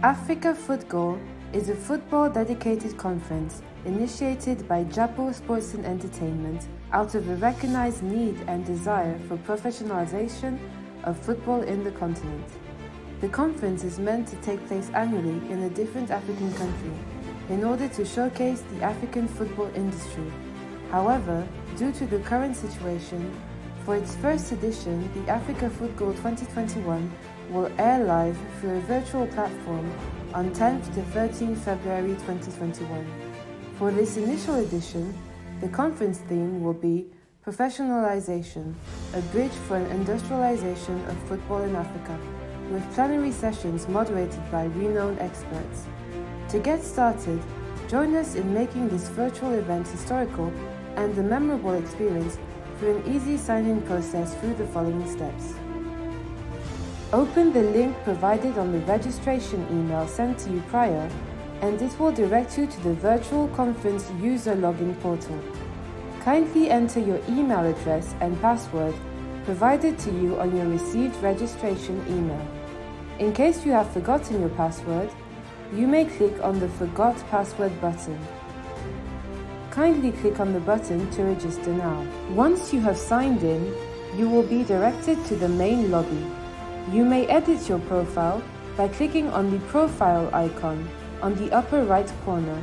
Africa Football is a football-dedicated conference initiated by Japo Sports and Entertainment out of a recognized need and desire for professionalization of football in the continent. The conference is meant to take place annually in a different African country in order to showcase the African football industry. However, due to the current situation, for its first edition, the Africa Football 2021 will air live through a virtual platform on 10th to 13th February 2021. For this initial edition, the conference theme will be Professionalization, a bridge for an industrialization of football in Africa, with plenary sessions moderated by renowned experts. To get started, join us in making this virtual event historical and a memorable experience through an easy sign-in process through the following steps. Open the link provided on the registration email sent to you prior, and it will direct you to the virtual conference user login portal. Kindly enter your email address and password provided to you on your received registration email. In case you have forgotten your password, you may click on the Forgot Password button. Kindly click on the button to register now. Once you have signed in, you will be directed to the main lobby. You may edit your profile by clicking on the profile icon on the upper right corner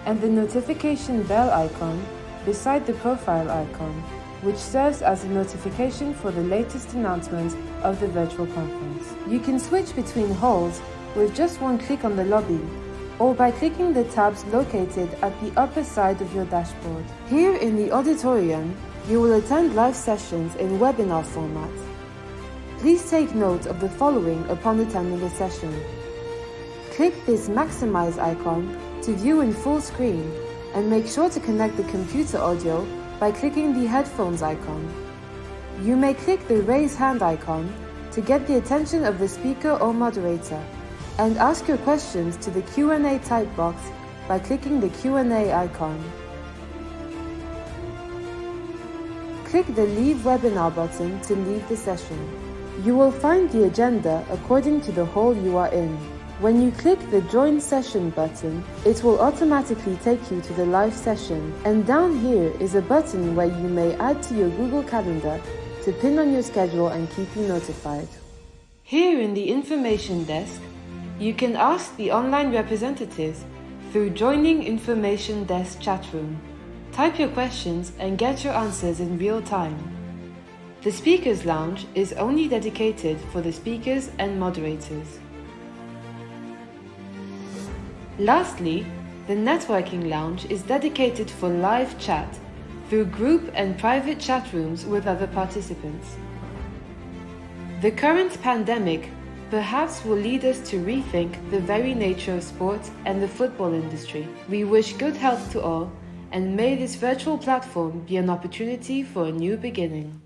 and the notification bell icon beside the profile icon, which serves as a notification for the latest announcements of the virtual conference. You can switch between halls with just one click on the lobby, or by clicking the tabs located at the upper side of your dashboard. Here in the auditorium, you will attend live sessions in webinar format. Please take note of the following upon attending a session. Click this Maximize icon to view in full screen, and make sure to connect the computer audio by clicking the headphones icon. You may click the Raise Hand icon to get the attention of the speaker or moderator, and ask your questions to the Q&A type box by clicking the Q&A icon. Click the Leave Webinar button to leave the session. You will find the agenda according to the hall you are in. When you click the Join Session button, it will automatically take you to the live session, and down here is a button where you may add to your Google Calendar to pin on your schedule and keep you notified. Here in the information desk, you can ask the online representatives through Joining Information Desk chat room. Type your questions and get your answers in real time. The Speakers Lounge is only dedicated for the speakers and moderators. Lastly, the Networking Lounge is dedicated for live chat through group and private chat rooms with other participants. The current pandemic perhaps will lead us to rethink the very nature of sport and the football industry. We wish good health to all, and may this virtual platform be an opportunity for a new beginning.